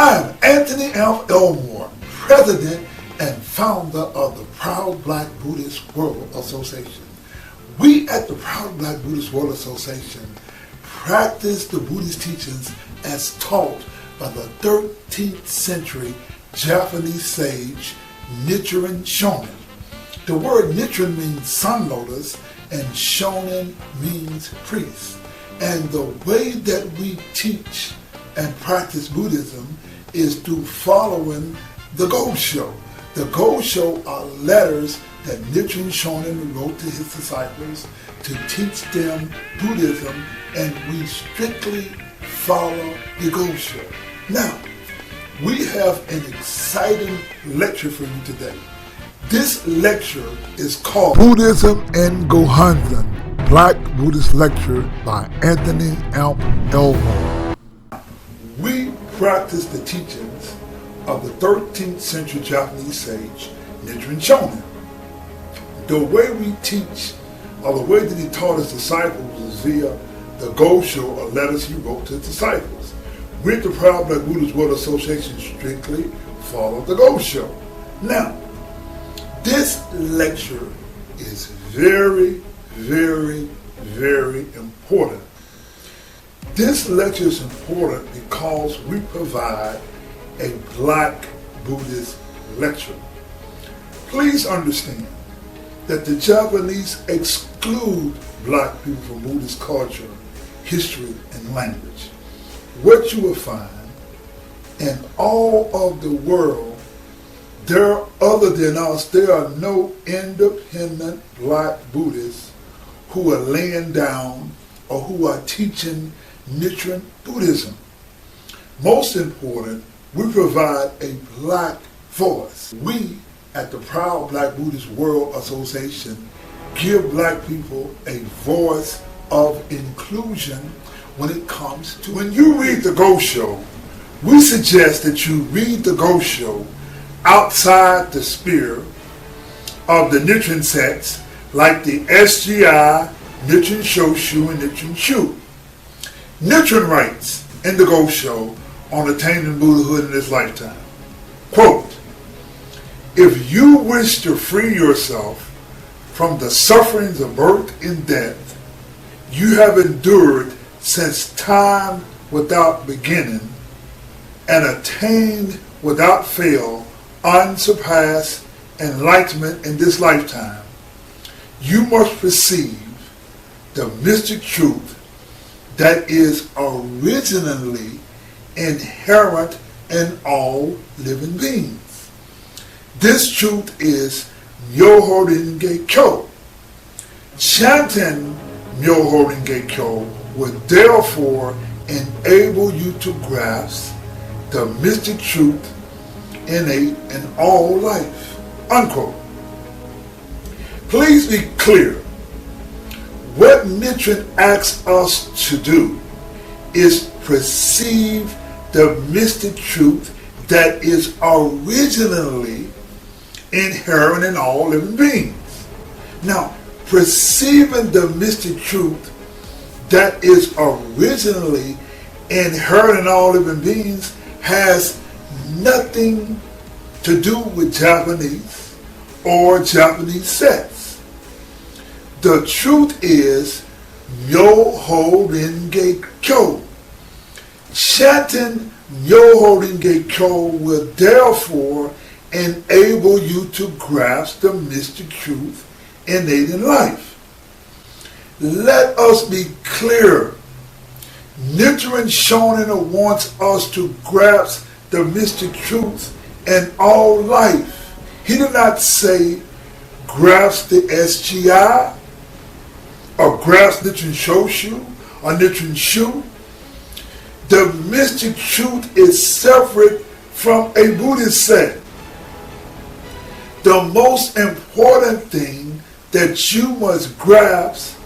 I'm Anthony L. Elmore, President and founder of the Proud Black Buddhist World Association. We at the Proud Black Buddhist World Association practice the Buddhist teachings as taught by the 13th century Japanese sage Nichiren Shonin. The word Nichiren means sun lotus and Shonin means priest. And the way that we teach and practice Buddhism is through following the Gosho. The Gosho are letters that Nichiren Shonin wrote to his disciples to teach them Buddhism, and we strictly follow the Gosho. Now, we have an exciting lecture for you today. This lecture is called Buddhism and Gohonzon, Black Buddhist Lecture by Anthony L. Elmore. We practice the teachings of the 13th century Japanese sage Nichiren Shonin. The way we teach, or the way that he taught his disciples, is via the Gosho, or letters he wrote to his disciples. We at the Proud Black Buddhist World Association strictly follow the Gosho. Now, this lecture is very, very, very important. This lecture is important because we provide a Black Buddhist lecture. Please understand that the Japanese exclude Black people from Buddhist culture, history, and language. What you will find in all of the world, other than us, there are no independent Black Buddhists who are laying down or who are teaching Nichiren Buddhism. Most important, we provide a Black voice. We at the Proud Black Buddhist World Association give Black people a voice of inclusion when it comes to... When you read the Gosho, we suggest that you read the Gosho outside the sphere of the Nichiren sects like the SGI, Nichiren Shoshu, and Nichiren Shu. Nichiren writes in the Gosho on attaining Buddhahood in this lifetime, quote, "If you wish to free yourself from the sufferings of birth and death you have endured since time without beginning, and attained without fail unsurpassed enlightenment in this lifetime, you must perceive the mystic truth that is originally inherent in all living beings. This truth is Myoho Renge Kyo. Chanting Myoho Renge Kyo will therefore enable you to grasp the mystic truth innate in all life." Unquote. Please be clear. What Nichiren asks us to do is perceive the mystic truth that is originally inherent in all living beings. Now, perceiving the mystic truth that is originally inherent in all living beings has nothing to do with Japanese or Japanese sects. The truth is Myoho Renge Kyo. Chanting Myoho Renge Kyo will therefore enable you to grasp the mystic truth innate in life. Let us be clear. Nichiren Shonin wants us to grasp the mystic truth in all life. He did not say grasp the SGI or grasp Nichiren Shoshu or Nichiren Shu. The mystic truth is separate from a Buddhist sect. The most important thing that you must grasp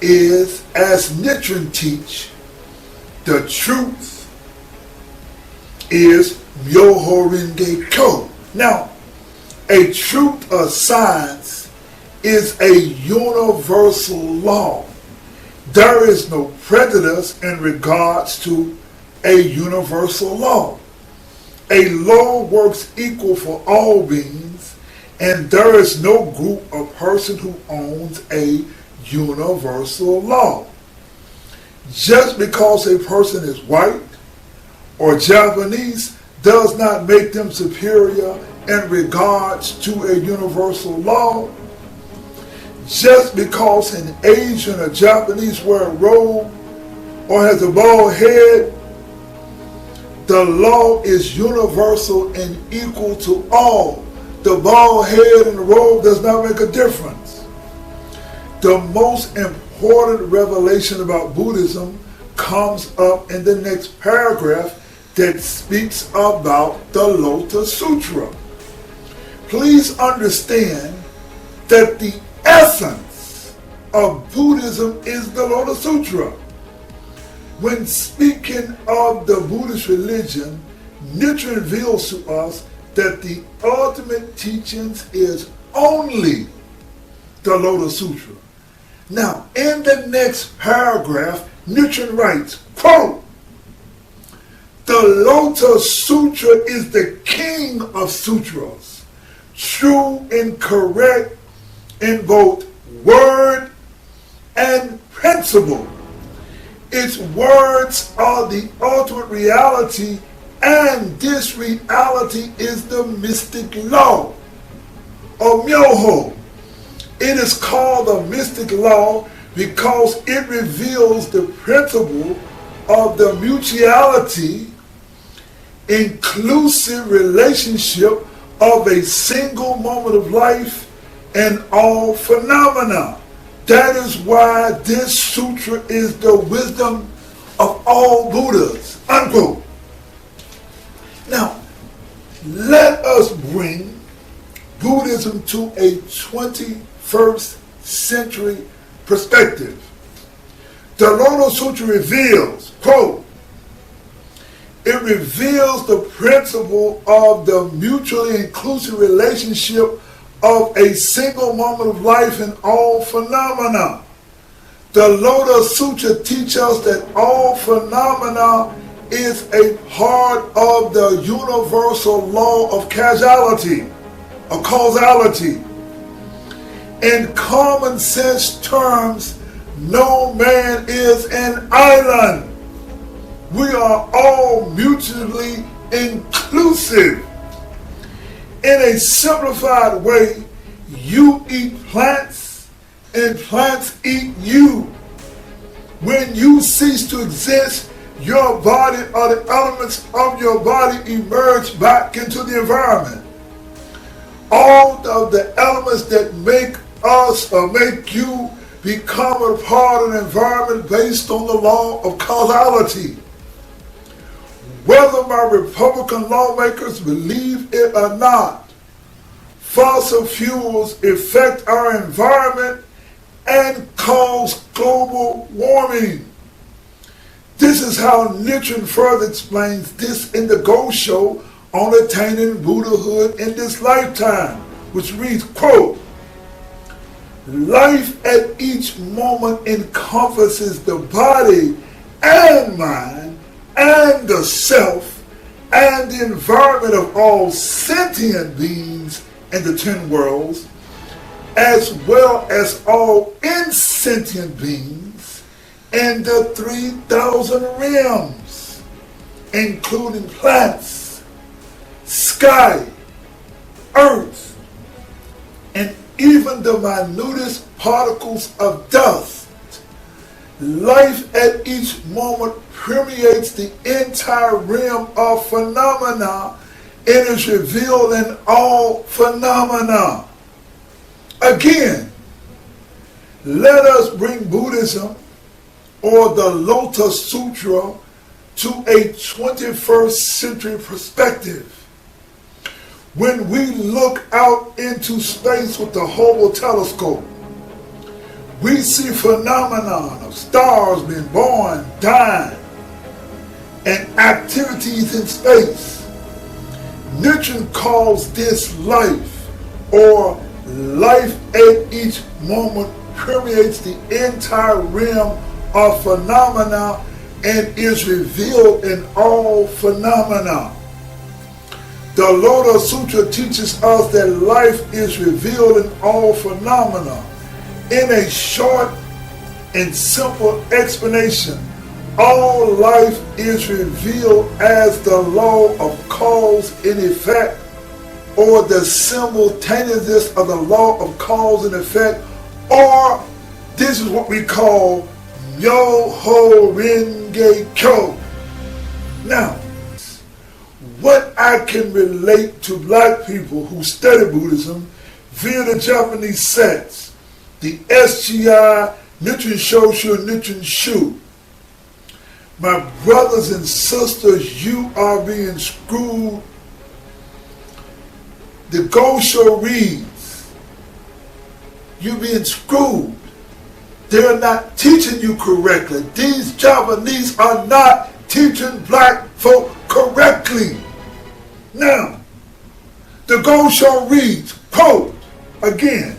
is, as Nichiren teach, the truth is Myoho Renge Kyo. Now, a truth of science is a universal law. There is no prejudice in regards to a universal law. A law works equal for all beings, and there is no group or person who owns a universal law. Just because a person is white or Japanese does not make them superior in regards to a universal law. Just because an Asian or Japanese wear a robe or has a bald head, the law is universal and equal to all. The bald head and the robe does not make a difference. The most important revelation about Buddhism comes up in the next paragraph that speaks about the Lotus Sutra. Please understand that the essence of Buddhism is the Lotus Sutra. When speaking of the Buddhist religion, Nichiren reveals to us that the ultimate teachings is only the Lotus Sutra. Now, in the next paragraph, Nichiren writes, quote, "The Lotus Sutra is the king of sutras, true and correct in both word and principle. Its words are the ultimate reality, and this reality is the mystic law of Myoho. It is called the mystic law because it reveals the principle of the mutuality, inclusive relationship of a single moment of life and all phenomena. That is why this sutra is the wisdom of all Buddhas," unquote. Now, let us bring Buddhism to a 21st century perspective. The Lotus Sutra reveals, quote, "It reveals the principle of the mutually inclusive relationship of a single moment of life in all phenomena. The Lotus Sutra teaches us that all phenomena is a part of the universal law of causality, or causality. In common sense terms, no man is an island. We are all mutually inclusive. In a simplified way, you eat plants and plants eat you. When you cease to exist, your body or the elements of your body emerge back into the environment. All of the elements that make us or make you become a part of an environment based on the law of causality. Whether my Republican lawmakers believe it or not, fossil fuels affect our environment and cause global warming. This is how Nichiren further explains this in the Go Show on attaining Buddhahood in this lifetime, which reads, quote, "Life at each moment encompasses the body and mind and the self and the environment of all sentient beings in the 10 worlds, as well as all insentient beings in the 3,000 realms, including plants, sky, earth, and even the minutest particles of dust. Life at each moment permeates the entire realm of phenomena and is revealed in all phenomena." Again, let us bring Buddhism or the Lotus Sutra to a 21st century perspective. When we look out into space with the Hubble telescope, we see phenomenon of stars being born, dying, and activities in space. Nichiren calls this life, or life at each moment permeates the entire realm of phenomena and is revealed in all phenomena. The Lotus Sutra teaches us that life is revealed in all phenomena. In a short and simple explanation, all life is revealed as the law of cause and effect, or the simultaneousness of the law of cause and effect, or this is what we call Myoho Renge Kyo. Now, what I can relate to black people who study Buddhism via the Japanese sects, the SGI, Nichiren Shoshu, and Nichiren Shu. My brothers and sisters, you are being screwed. The Gosho reads, you're being screwed. They're not teaching you correctly. These Japanese are not teaching black folk correctly. Now, the Gosho reads, quote, again,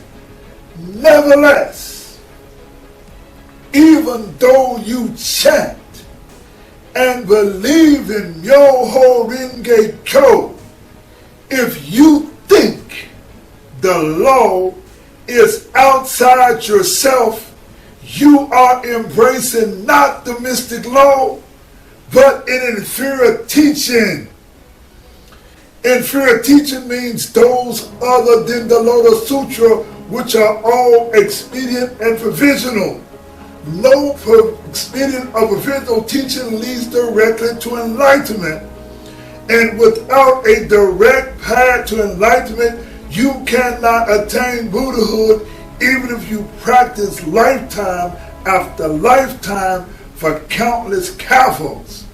nevertheless, even though you chant and believe in Myoho Renge Kyo, if you think the law is outside yourself, you are embracing not the mystic law, but an inferior teaching. Inferior teaching means those other than the Lotus Sutra, which are all expedient and provisional. No expedient or provisional teaching leads directly to enlightenment. And without a direct path to enlightenment, you cannot attain Buddhahood even if you practice lifetime after lifetime for countless kafas.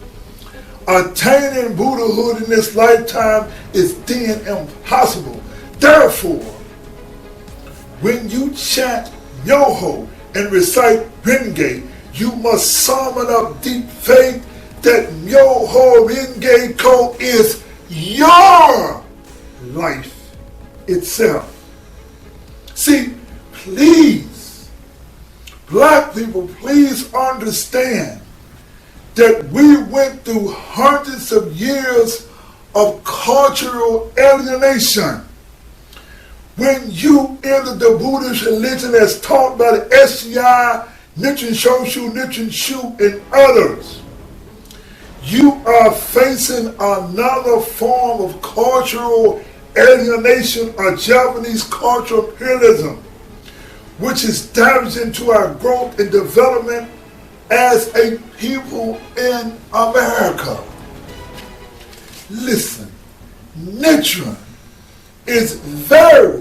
Attaining Buddhahood in this lifetime is then impossible. Therefore, when you chant Myoho and recite Renge, you must summon up deep faith that Myoho Renge Kyo is your life itself. See, please, black people, please understand that we went through hundreds of years of cultural alienation. When you enter the Buddhist religion as taught by the SGI, Nichiren Shoshu, Nichiren Shu, and others, you are facing another form of cultural alienation or Japanese cultural imperialism, which is damaging to our growth and development as a people in America. Listen, Nichiren is very,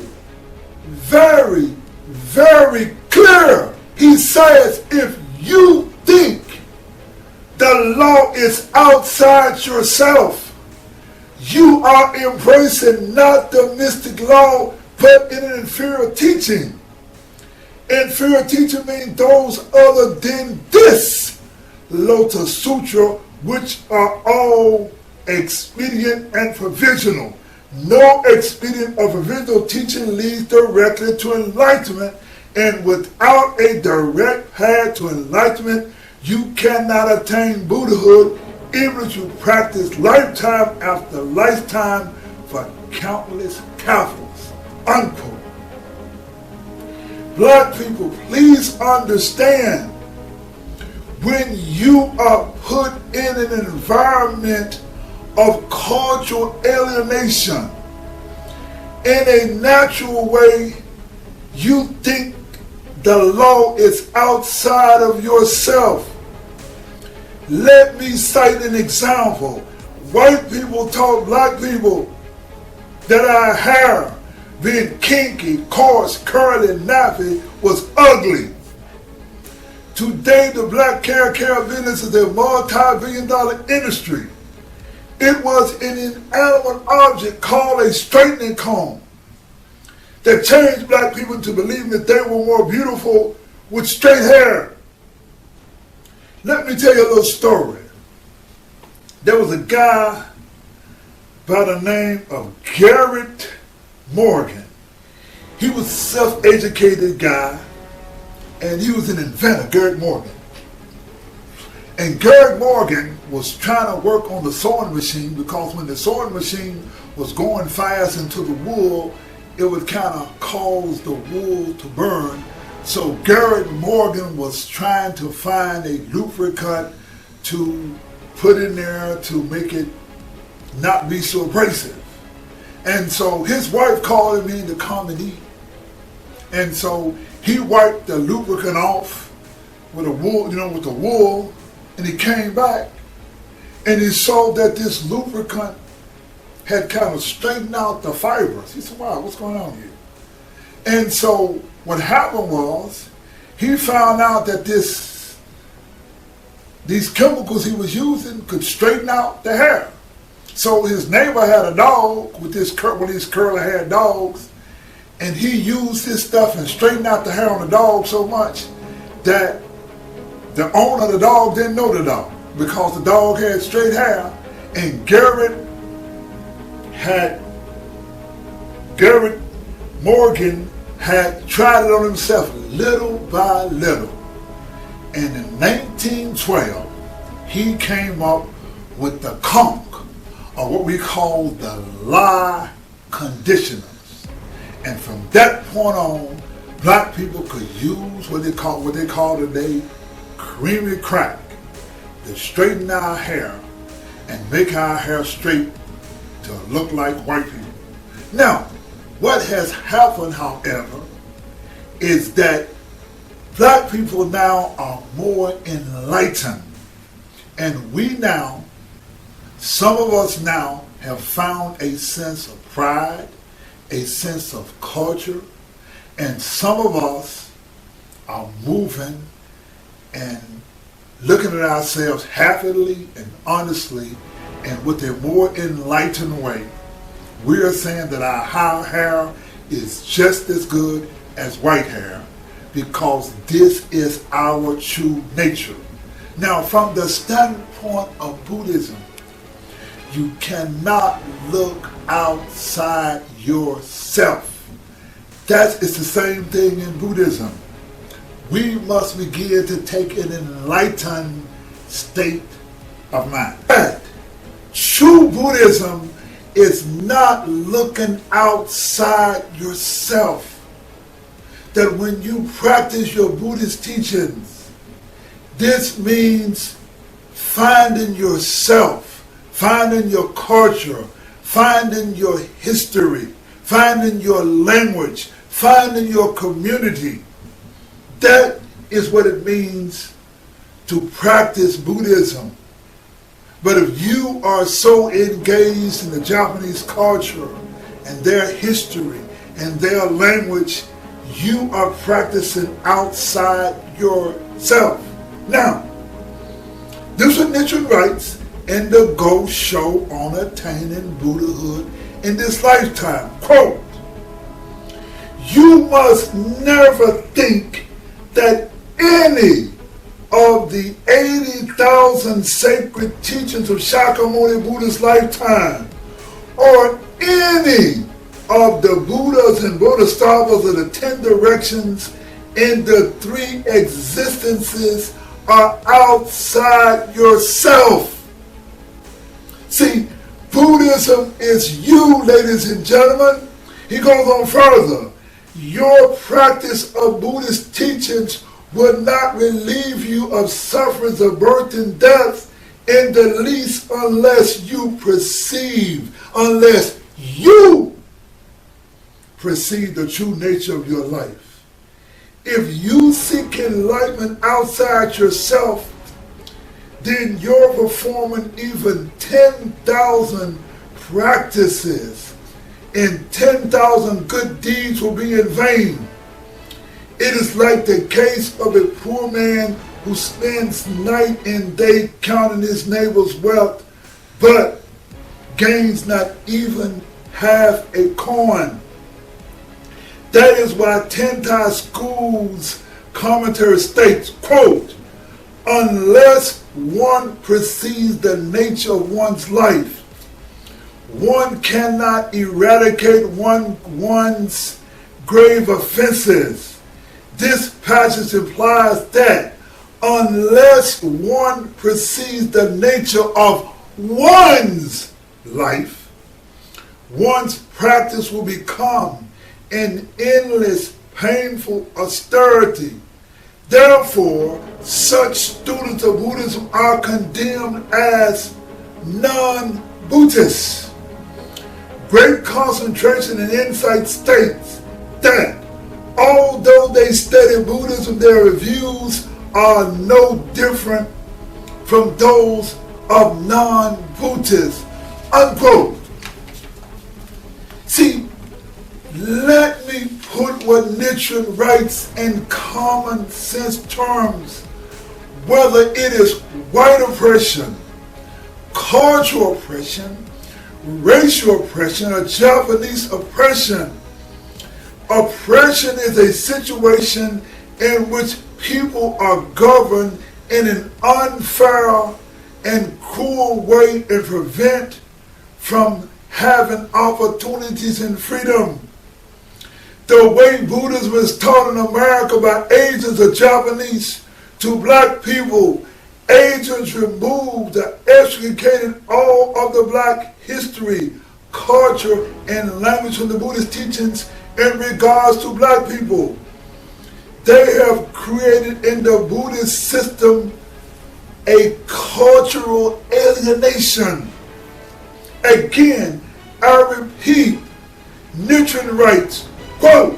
very, very clear. He says, if you think the law is outside yourself, you are embracing not the mystic law, but in an inferior teaching. Inferior teaching means those other than this Lotus Sutra, which are all expedient and provisional. No expedient or provisional teaching leads directly to enlightenment, and without a direct path to enlightenment, you cannot attain Buddhahood even if you practice lifetime after lifetime for countless kafas. Unquote. Black people, please understand, when you are put in an environment of cultural alienation, in a natural way, you think the law is outside of yourself. Let me cite an example. White people taught black people that our hair, being kinky, coarse, curly, nappy, was ugly. Today, the black hair care business is a multi-billion-dollar industry. It was an inanimate object called a straightening comb that changed black people to believe that they were more beautiful with straight hair. Let me tell you a little story. There was a guy by the name of Garrett Morgan. He was a self-educated guy, and he was an inventor, Garrett Morgan. And Garrett Morgan was trying to work on the sewing machine, because when the sewing machine was going fast into the wool, it would kind of cause the wool to burn. So Garrett Morgan was trying to find a lubricant to put in there to make it not be so abrasive. And so his wife called him in to come and eat. And so he wiped the lubricant off with a wool, with the wool, and he came back and he saw that this lubricant had kind of straightened out the fibers. He said, wow, what's going on here? And so what happened was, he found out that these chemicals he was using could straighten out the hair. So his neighbor had a dog with these curly haired dogs, and he used this stuff and straightened out the hair on the dog so much that the owner of the dog didn't know the dog, because the dog had straight hair. And Garrett Morgan had tried it on himself little by little. And in 1912, he came up with the conch, or what we call the lye conditioners. And from that point on, black people could use what they call today creamy crack to straighten our hair and make our hair straight to look like white people. Now, what has happened, however, is that black people now are more enlightened. And some of us now have found a sense of pride, a sense of culture, and some of us are moving and looking at ourselves happily and honestly, and with a more enlightened way. We are saying that our hair is just as good as white hair, because this is our true nature. Now, from the standpoint of Buddhism, you cannot look outside yourself. It's the same thing in Buddhism. We must begin to take an enlightened state of mind. But true Buddhism is not looking outside yourself. That when you practice your Buddhist teachings, this means finding yourself, finding your culture, finding your history, finding your language, finding your community. That is what it means to practice Buddhism. But if you are so engaged in the Japanese culture and their history and their language, you are practicing outside yourself. Now, this is what Nichiren writes in the Go Show on Attaining Buddhahood in This Lifetime. Quote, "You must never think that any of the 80,000 sacred teachings of Shakyamuni Buddha's lifetime, or any of the Buddhas and Bodhisattvas of the 10 directions in the 3 existences are outside yourself." See, Buddhism is you, ladies and gentlemen. He goes on further. Your practice of Buddhist teachings will not relieve you of sufferings of birth and death in the least unless you perceive the true nature of your life. If you seek enlightenment outside yourself, then you're performing even 10,000 practices, and 10,000 good deeds will be in vain. It is like the case of a poor man who spends night and day counting his neighbor's wealth, but gains not even half a coin. That is why Tentai School's commentary states, quote, "Unless one perceives the nature of one's life, one cannot eradicate one's grave offenses. This passage implies that unless one perceives the nature of one's life, one's practice will become an endless, painful austerity. Therefore, such students of Buddhism are condemned as non-Buddhists. Great concentration and insight states that although they study Buddhism, their views are no different from those of non-Buddhists, unquote. See, let me put what Nichiren writes in common sense terms, whether it is white oppression, cultural oppression, racial oppression, or Japanese oppression. Oppression is a situation in which people are governed in an unfair and cruel way and prevent from having opportunities and freedom. The way Buddhism is taught in America by Asians or Japanese to black people, Asians removed the extricated all of the black history, culture, and language from the Buddhist teachings in regards to black people. They have created in the Buddhist system a cultural alienation. Again, I repeat, Nichiren writes, quote,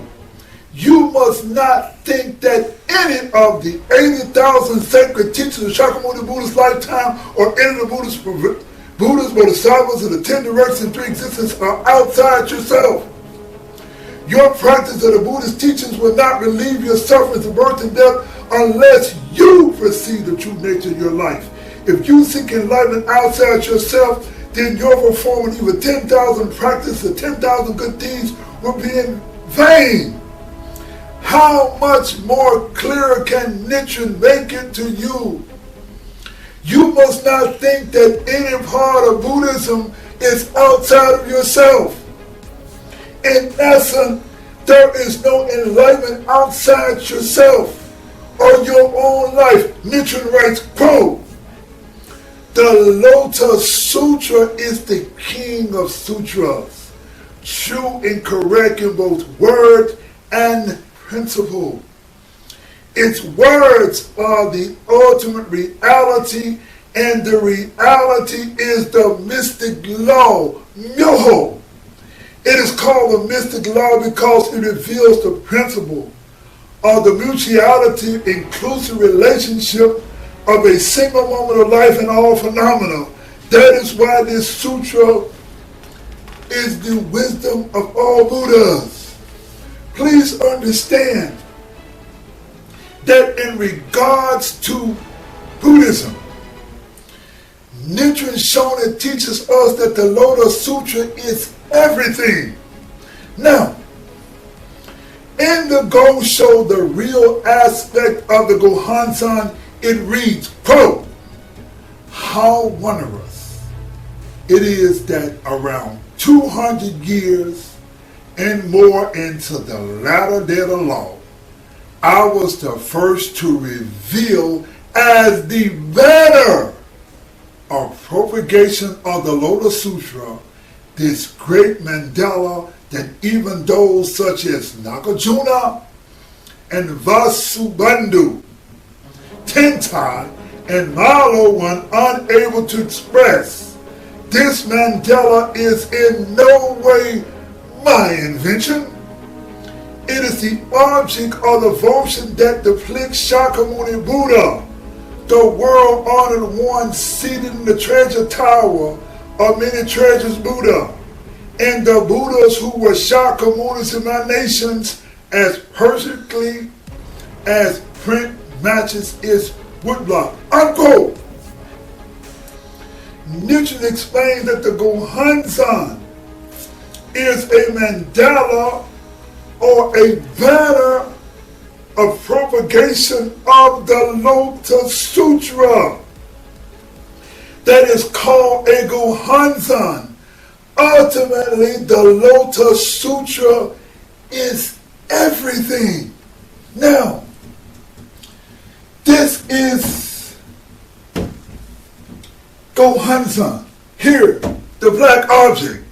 "You must not think that any of the 80,000 sacred teachings of Shakyamuni Buddhist lifetime or any of the Buddhist Bodhisattvas of the 10 directions and 3 existences are outside yourself. Your practice of the Buddhist teachings will not relieve your sufferings of birth and death unless you perceive the true nature of your life. If you seek enlightenment outside yourself, then your performing even 10,000 practices of 10,000 good deeds will be in vain." How much more clearer can Nichiren make it to you? You must not think that any part of Buddhism is outside of yourself. In essence, there is no enlightenment outside yourself or your own life. Nichiren writes, quote, "The Lotus Sutra is the king of sutras, true and correct in both word and principle. Its words are the ultimate reality, and the reality is the mystic law, Myoho. It is called the mystic law because it reveals the principle of the mutuality, inclusive relationship of a single moment of life and all phenomena. That is why this sutra is the wisdom of all Buddhas. Please understand that in regards to Buddhism, Nichiren Shonin teaches us that the Lotus Sutra is everything. Now, in the Go-Sho, the real aspect of the Gohonzon, it reads, quote, "How wondrous it is that around 200 years and more into the latter day of the law, I was the first to reveal as the better of propagation of the Lotus Sutra this great mandala that even those such as Nagarjuna and Vasubandhu, Tentai, and Malo were unable to express. This mandala is in no way my invention. It is the object of devotion that depicts Shakyamuni Buddha, the world-honored one seated in the treasure tower of many treasures Buddha, and the Buddhas who were Shakyamunis in my nations as perfectly as print matches its woodblock." Unquote. Nichiren explains that the Gohonzon is a mandala or a banner of propagation of the Lotus Sutra that is called a Gohonzon. Ultimately, the Lotus Sutra is everything. Now, This is Gohonzon. Here, the black object.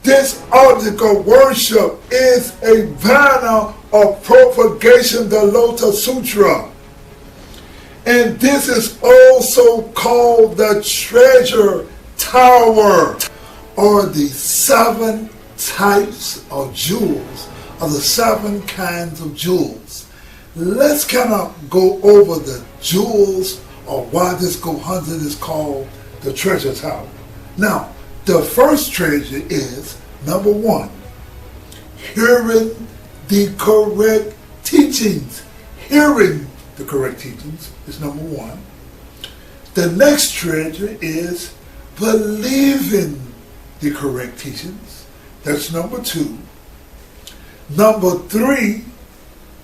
This object of worship is a banner of propagation, the Lotus Sutra. And this is also called the treasure tower, or the 7 types of jewels, or the 7 kinds of jewels. Let's kind of go over the jewels, or why this Gohonzon is called the treasure tower. Now, the first treasure is, number 1, hearing the correct teachings. Hearing the correct teachings is number 1. The next treasure is believing the correct teachings. That's number 2. Number 3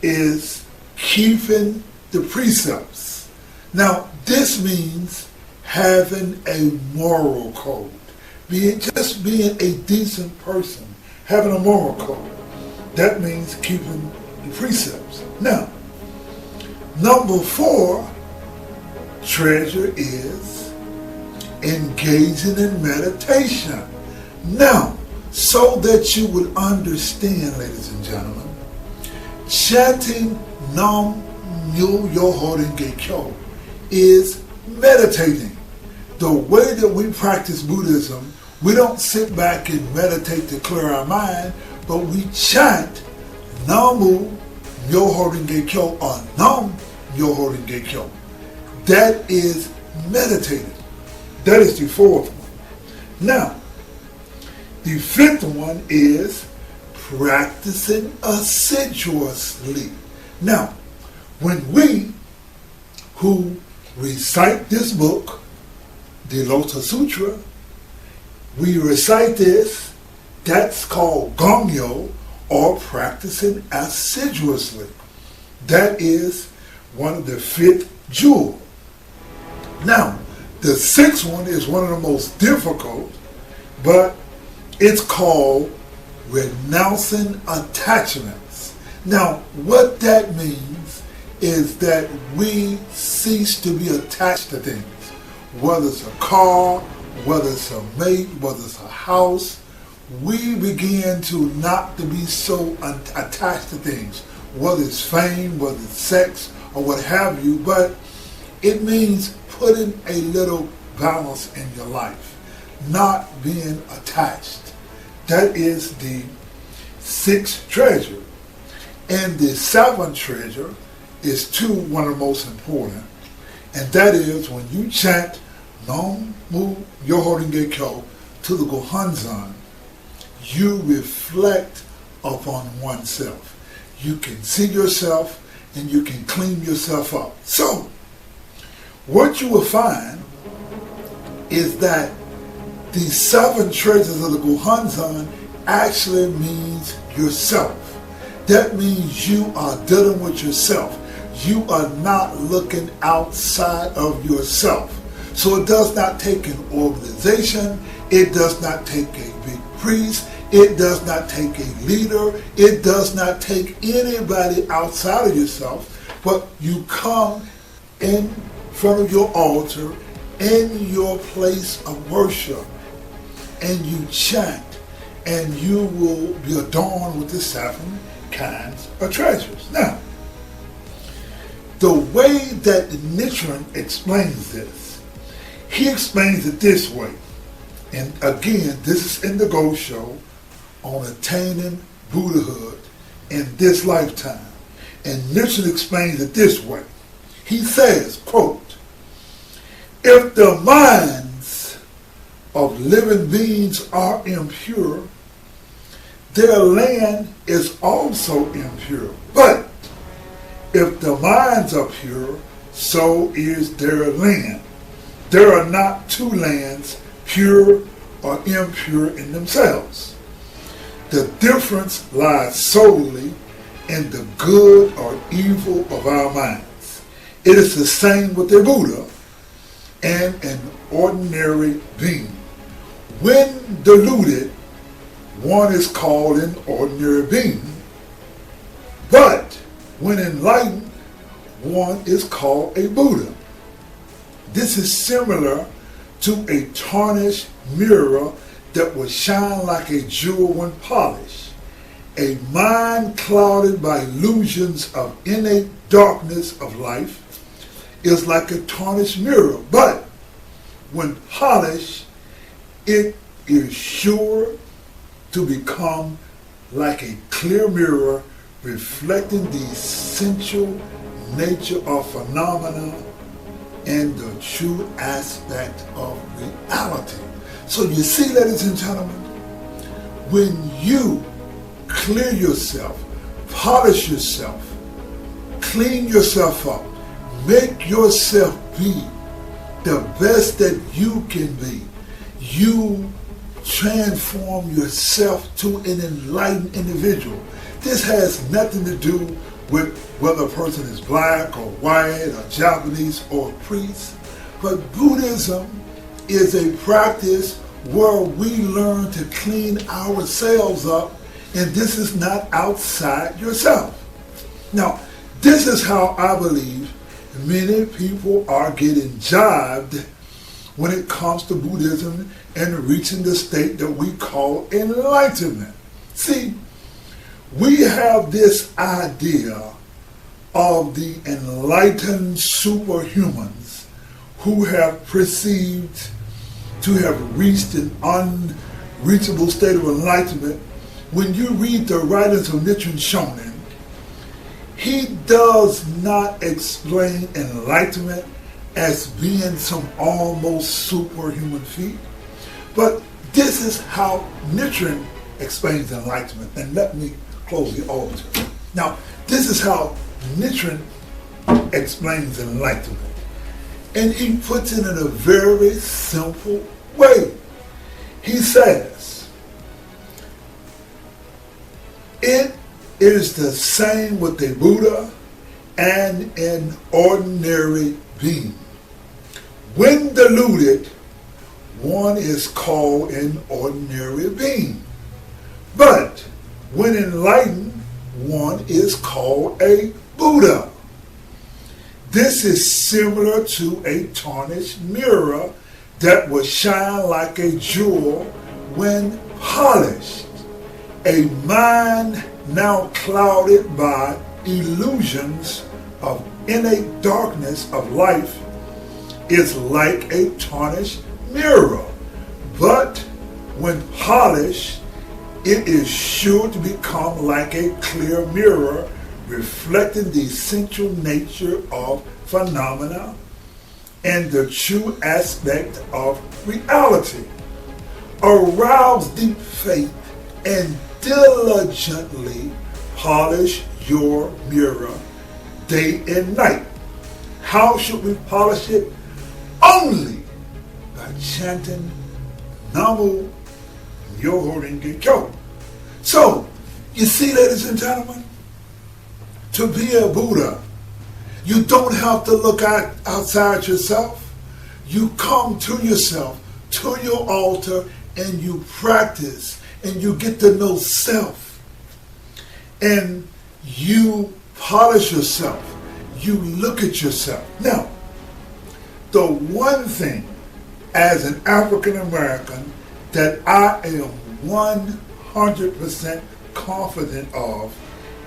is keeping the precepts. Now, this means having a moral code. Just being a decent person, having a moral code. That means keeping the precepts. Now, number 4 treasure is engaging in meditation. Now, so that you will understand, ladies and gentlemen, chanting Namu Myoho Renge Kyo is meditating. The way that we practice Buddhism, we don't sit back and meditate to clear our mind, but we chant Namu Myoho Renge Kyo or Namu Myoho Renge Kyo. That is meditating. That is the 4th one. Now, the 5th one is practicing assiduously. Now, when we who recite this book, the Lotus Sutra, we recite this, that's called Gongyo, or practicing assiduously. That is one of the 5th jewel. Now, the 6th one is one of the most difficult, but it's called renouncing attachments. Now, what that means is that we cease to be attached to things. Whether it's a car, whether it's a mate, whether it's a house, we begin to not to be so attached to things, whether it's fame, whether it's sex, or what have you, but it means putting a little balance in your life, not being attached. That is the 6th treasure. And the 7th treasure is one of the most important, and that is when you chant Namu Myoho Renge Kyo to the Gohonzon, you reflect upon oneself. You can see yourself and you can clean yourself up. So, what you will find is that the 7 treasures of the Gohonzon actually means yourself. That means you are dealing with yourself. You are not looking outside of yourself. So it does not take an organization, it does not take a big priest, it does not take a leader, it does not take anybody outside of yourself, but you come in front of your altar, in your place of worship, and you chant, and you will be adorned with the 7 kinds of treasures. Now, the way that Nichiren explains this, he explains it this way. And again, this is in the Go Show on attaining Buddhahood in this lifetime. And Nichiren explains it this way. He says, quote, "If the minds of living beings are impure, their land is also impure. But if the minds are pure, so is their land. There are not 2 lands, pure or impure in themselves. The difference lies solely in the good or evil of our minds. It is the same with a Buddha and an ordinary being. When deluded, one is called an ordinary being, but when enlightened, one is called a Buddha. This is similar to a tarnished mirror that will shine like a jewel when polished. A mind clouded by illusions of innate darkness of life is like a tarnished mirror, but when polished, it is sure to become like a clear mirror reflecting the essential nature of phenomena and the true aspect of reality. So you see, ladies and gentlemen, when you clear yourself, polish yourself, clean yourself up, make yourself be the best that you can be, you transform yourself to an enlightened individual. This has nothing to do with whether a person is black or white or Japanese or priest, but Buddhism is a practice where we learn to clean ourselves up, and this is not outside yourself. Now, this is how I believe many people are getting jived when it comes to Buddhism and reaching the state that we call enlightenment. See, we have this idea of the enlightened superhumans who have perceived to have reached an unreachable state of enlightenment. When you read the writings of Nichiren Shonin, he does not explain enlightenment as being some almost superhuman feat, but this is how Nichiren explains enlightenment. And let me close the altar. Now, this is how Nichiren explains enlightenment. And he puts it in a very simple way. He says, it is the same with a Buddha and an ordinary being. When deluded, one is called an ordinary being. But when enlightened, one is called a Buddha. This is similar to a tarnished mirror that will shine like a jewel when polished. A mind now clouded by illusions of innate darkness of life is like a tarnished mirror, but when polished, it is sure to become like a clear mirror reflecting the essential nature of phenomena and the true aspect of reality. Arouse deep faith and diligently polish your mirror day and night. How should we polish it? Only by chanting Namu Myoho Renge Kyo. So, you see, ladies and gentlemen, to be a Buddha, you don't have to look outside yourself. You come to yourself, to your altar, and you practice, and you get to know self. And you polish yourself. You look at yourself. Now, the one thing as an African American that I am 100% confident of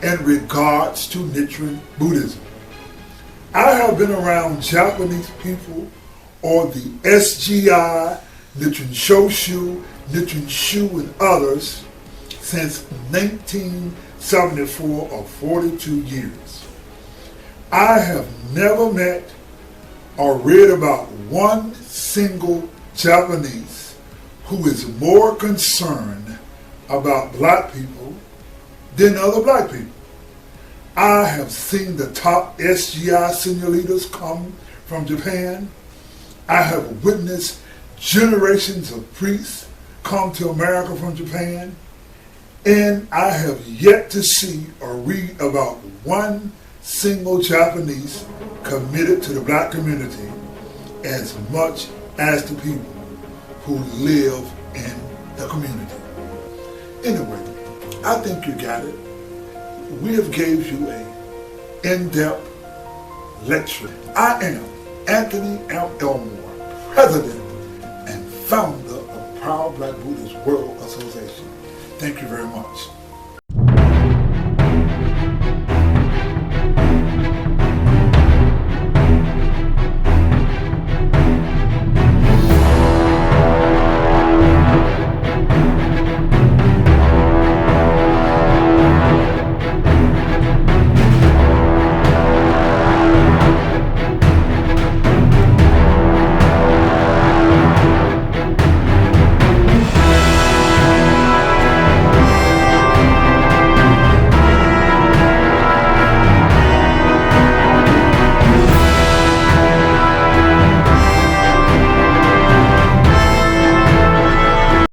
in regards to Nichiren Buddhism. I have been around Japanese people or the SGI, Nichiren Shoshu, Nichiren Shu, and others since 1974 or 42 years. I have never met or read about one single Japanese who is more concerned about black people than other black people. I have seen the top SGI senior leaders come from Japan. I have witnessed generations of priests come to America from Japan. And I have yet to see or read about one single Japanese committed to the black community as much as the people who live in the community. Anyway, I think you got it. We have gave you a in-depth lecturer. I am Anthony M. Elmore, President and founder of Proud Black Buddhist World Association. Thank you very much.